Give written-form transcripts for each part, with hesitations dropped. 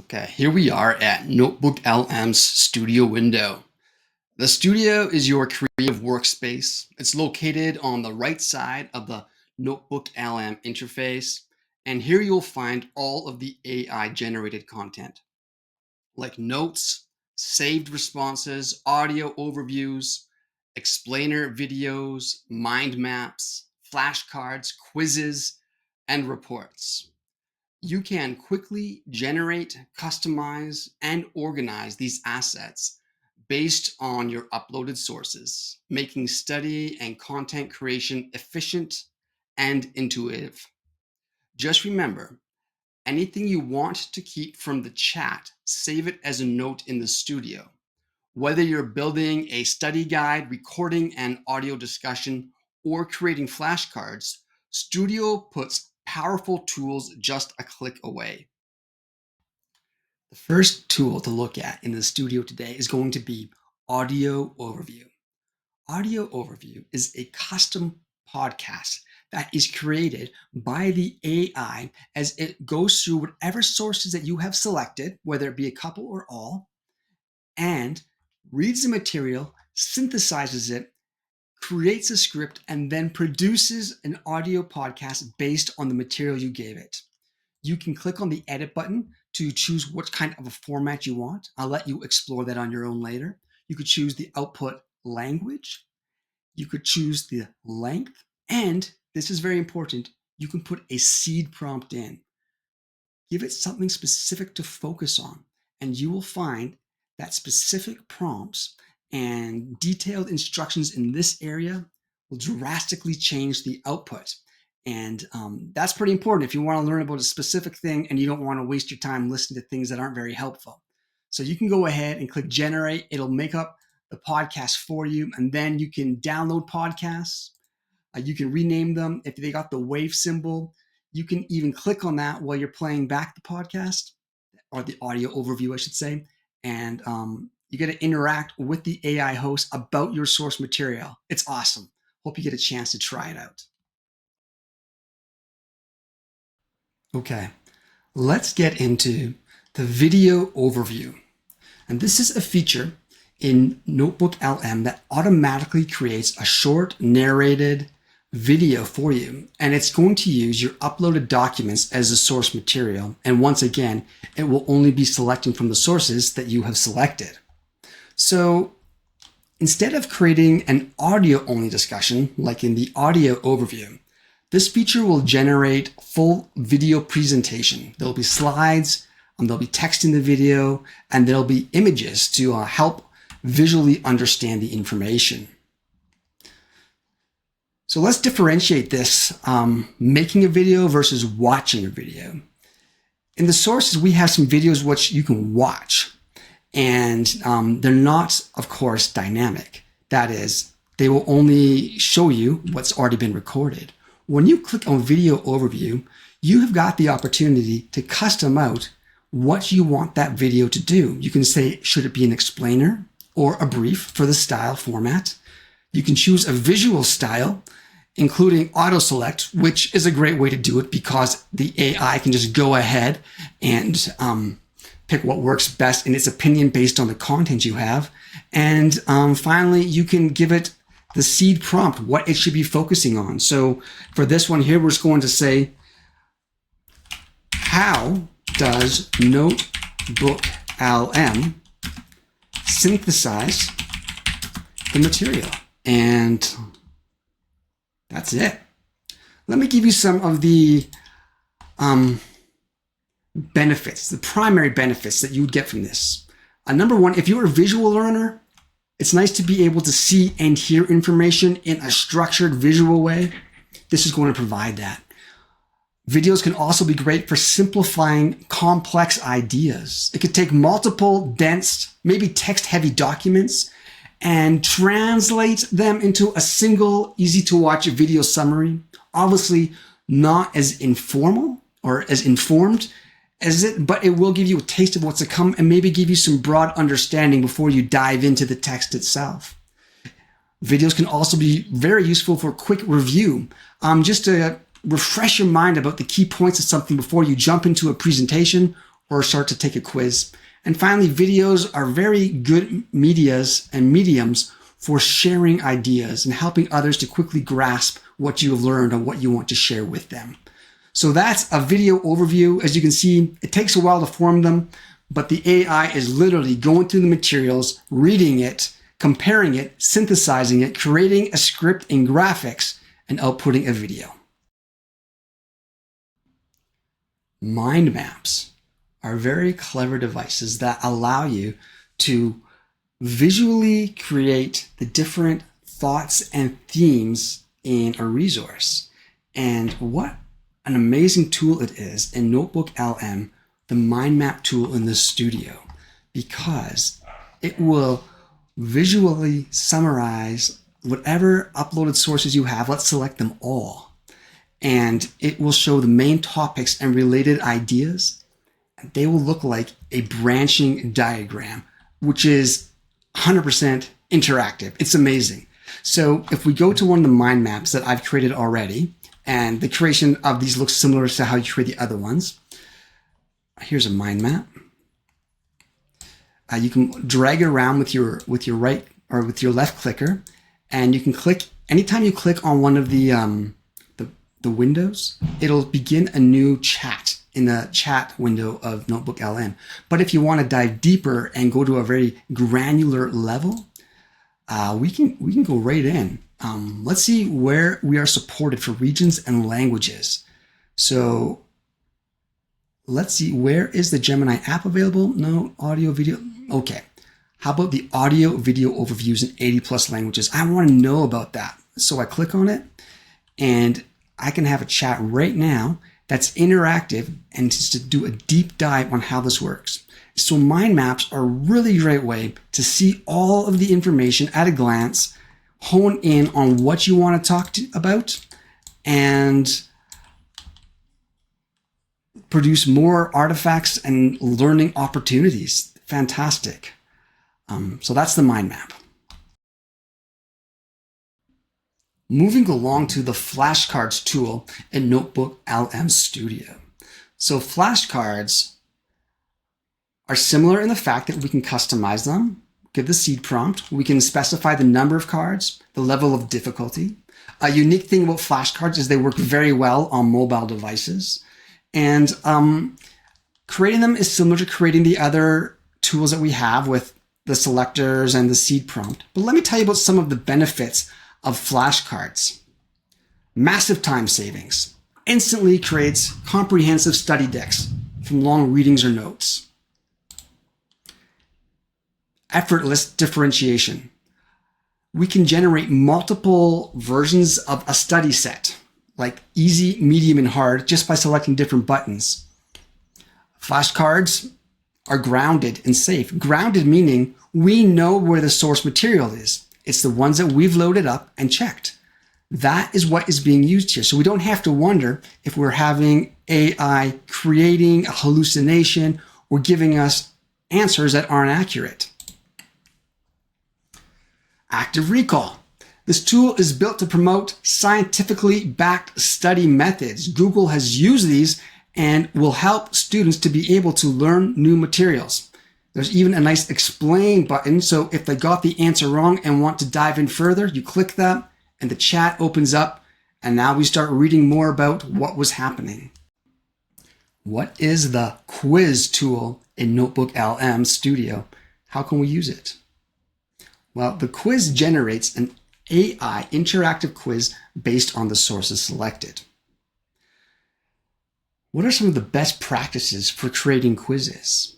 Okay, here we are at NotebookLM's Studio window. The Studio is your creative workspace. It's located on the right side of the NotebookLM interface, and here you'll find all of the AI-generated content, like notes, saved responses, audio overviews, explainer videos, mind maps, flashcards, quizzes, and reports. You can quickly generate, customize, and organize these assets based on your uploaded sources, making study and content creation efficient and intuitive. Just remember, anything you want to keep from the chat, save it as a note in the Studio. Whether you're building a study guide, recording an audio discussion, or creating flashcards, Studio puts powerful tools just a click away. The first tool to look at in the Studio today is going to be Audio Overview. Audio Overview is a custom podcast that is created by the AI as it goes through whatever sources that you have selected, whether it be a couple or all, and reads the material, synthesizes it, creates a script, and then produces an audio podcast based on the material you gave it. You can click on the edit button to choose what kind of a format you want. I'll let you explore that on your own later. You could choose the output language. You could choose the length. And this is very important. You can put a seed prompt in. Give it something specific to focus on, and you will find that specific prompts and detailed instructions in this area will drastically change the output. And that's pretty important if you want to learn about a specific thing and you don't want to waste your time listening to things that aren't very helpful. So you can go ahead and click generate. It'll make up the podcast for you, and then you can download podcasts. You can rename them if they got the wave symbol. You can even click on that while you're playing back the podcast, or the audio overview, I should say. And you get to interact with the AI host about your source material. It's awesome. Hope you get a chance to try it out. Okay, let's get into the video overview. And this is a feature in NotebookLM that automatically creates a short narrated video for you. And it's going to use your uploaded documents as the source material. And once again, it will only be selecting from the sources that you have selected. So instead of creating an audio only discussion, like in the audio overview, this feature will generate full video presentation. There'll be slides, there'll be text in the video, and there'll be images to help visually understand the information. So let's differentiate this making a video versus watching a video. In the sources, we have some videos which you can watch, and they're not, of course, dynamic. That is, they will only show you what's already been recorded. When you click on Video Overview, you have got the opportunity to custom out what you want that video to do. You can say, should it be an explainer or a brief for the style format? You can choose a visual style, including auto select, which is a great way to do it because the AI can just go ahead and pick what works best in its opinion based on the content you have. And finally, you can give it the seed prompt, what it should be focusing on. So for this one here, we're just going to say, how does NotebookLM synthesize the material? And that's it. Let me give you some of the benefits, the primary benefits that you would get from this. Number one, if you're a visual learner, it's nice to be able to see and hear information in a structured visual way. This is going to provide that. Videos can also be great for simplifying complex ideas. It could take multiple dense, maybe text-heavy documents and translate them into a single, easy-to-watch video summary. Obviously, not as informal or as informed as it, but it will give you a taste of what's to come and maybe give you some broad understanding before you dive into the text itself. Videos can also be very useful for quick review, just to refresh your mind about the key points of something before you jump into a presentation or start to take a quiz. And finally, videos are very good medias and mediums for sharing ideas and helping others to quickly grasp what you have learned and what you want to share with them. So that's a video overview. As you can see, it takes a while to form them, but the AI is literally going through the materials, reading it, comparing it, synthesizing it, creating a script in graphics, and outputting a video. Mind maps are very clever devices that allow you to visually create the different thoughts and themes in a resource. And what an amazing tool it is in NotebookLM, the mind map tool in the studio, because it will visually summarize whatever uploaded sources you have. Let's select them all. And it will show the main topics and related ideas. They will look like a branching diagram, which is 100% interactive. It's amazing. So if we go to one of the mind maps that I've created already, and the creation of these looks similar to how you create the other ones. Here's a mind map. You can drag it around with your right or with your left clicker, and you can click anytime you click on one of the windows, it'll begin a new chat in the chat window of NotebookLM. But if you want to dive deeper and go to a very granular level, we can go right in. Let's see where we are supported for regions and languages. So let's see, where is the Gemini app available? No, audio, video. Okay. How about the audio, video overviews in 80 plus languages? I want to know about that. So I click on it and I can have a chat right now that's interactive and just to do a deep dive on how this works. So mind maps are a really great way to see all of the information at a glance, hone in on what you want to talk about, and produce more artifacts and learning opportunities. Fantastic. So that's the mind map. Moving along to the Flashcards tool in NotebookLM Studio. So flashcards are similar in the fact that we can customize them, give the seed prompt, we can specify the number of cards, the level of difficulty. A unique thing about flashcards is they work very well on mobile devices. And creating them is similar to creating the other tools that we have with the selectors and the seed prompt. But let me tell you about some of the benefits of flashcards. Massive time savings. Instantly creates comprehensive study decks from long readings or notes. Effortless differentiation. We can generate multiple versions of a study set, like easy, medium, and hard, just by selecting different buttons. Flashcards are grounded and safe. Grounded meaning we know where the source material is. It's the ones that we've loaded up and checked. That is what is being used here. So we don't have to wonder if we're having AI creating a hallucination or giving us answers that aren't accurate. Active recall. This tool is built to promote scientifically backed study methods. Google has used these and will help students to be able to learn new materials. There's even a nice explain button. So if they got the answer wrong and want to dive in further, you click that and the chat opens up. And now we start reading more about what was happening. What is the quiz tool in NotebookLM Studio? How can we use it? Well, the quiz generates an AI interactive quiz based on the sources selected. What are some of the best practices for creating quizzes?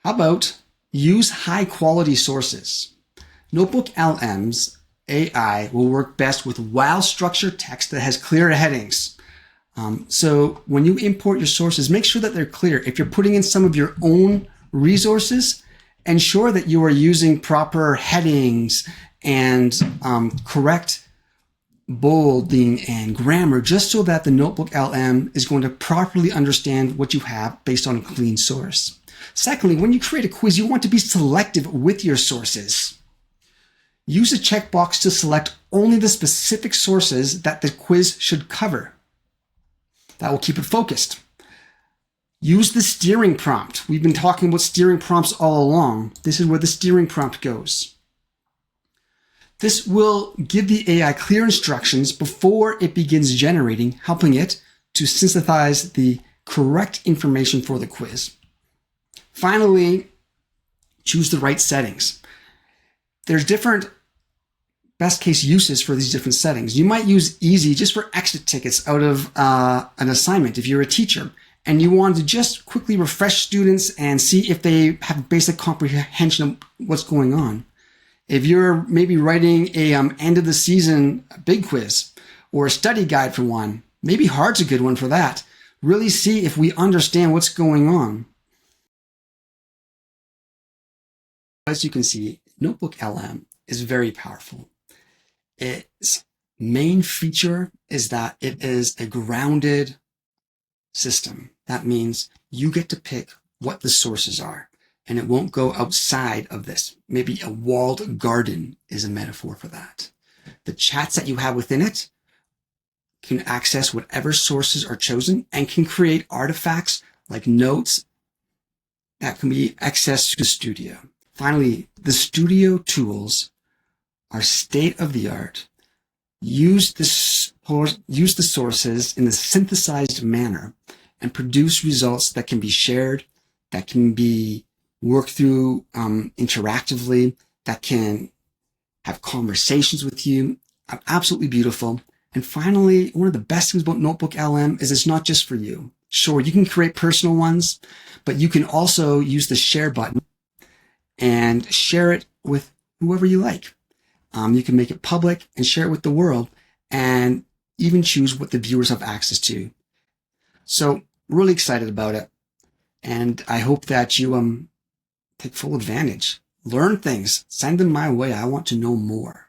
How about use high quality sources? NotebookLM's AI will work best with well-structured text that has clear headings. So when you import your sources, make sure that they're clear. If you're putting in some of your own resources, ensure that you are using proper headings and correct bolding and grammar, just so that the NotebookLM is going to properly understand what you have based on a clean source. Secondly, when you create a quiz, you want to be selective with your sources. Use a checkbox to select only the specific sources that the quiz should cover. That will keep it focused. Use the steering prompt. We've been talking about steering prompts all along. This is where the steering prompt goes. This will give the AI clear instructions before it begins generating, helping it to synthesize the correct information for the quiz. Finally, choose the right settings. There's different best case uses for these different settings. You might use easy just for exit tickets out of an assignment if you're a teacher and you want to just quickly refresh students and see if they have basic comprehension of what's going on. If you're maybe writing a end of the season big quiz or a study guide for one, maybe hard's a good one for that. Really see if we understand what's going on. As you can see, NotebookLM is very powerful. Its main feature is that it is a grounded system. That means you get to pick what the sources are, and it won't go outside of this. Maybe a walled garden is a metaphor for that. The chats that you have within it can access whatever sources are chosen and can create artifacts like notes that can be accessed through the studio. Finally, the studio tools are state-of-the-art. Use the sources in a synthesized manner and produce results that can be shared, that can be worked through interactively, that can have conversations with you. Absolutely beautiful. And finally, one of the best things about NotebookLM is it's not just for you. Sure, you can create personal ones, but you can also use the share button and share it with whoever you like. You can make it public and share it with the world and even choose what the viewers have access to. So really excited about it. And I hope that you take full advantage. Learn things. Send them my way. I want to know more.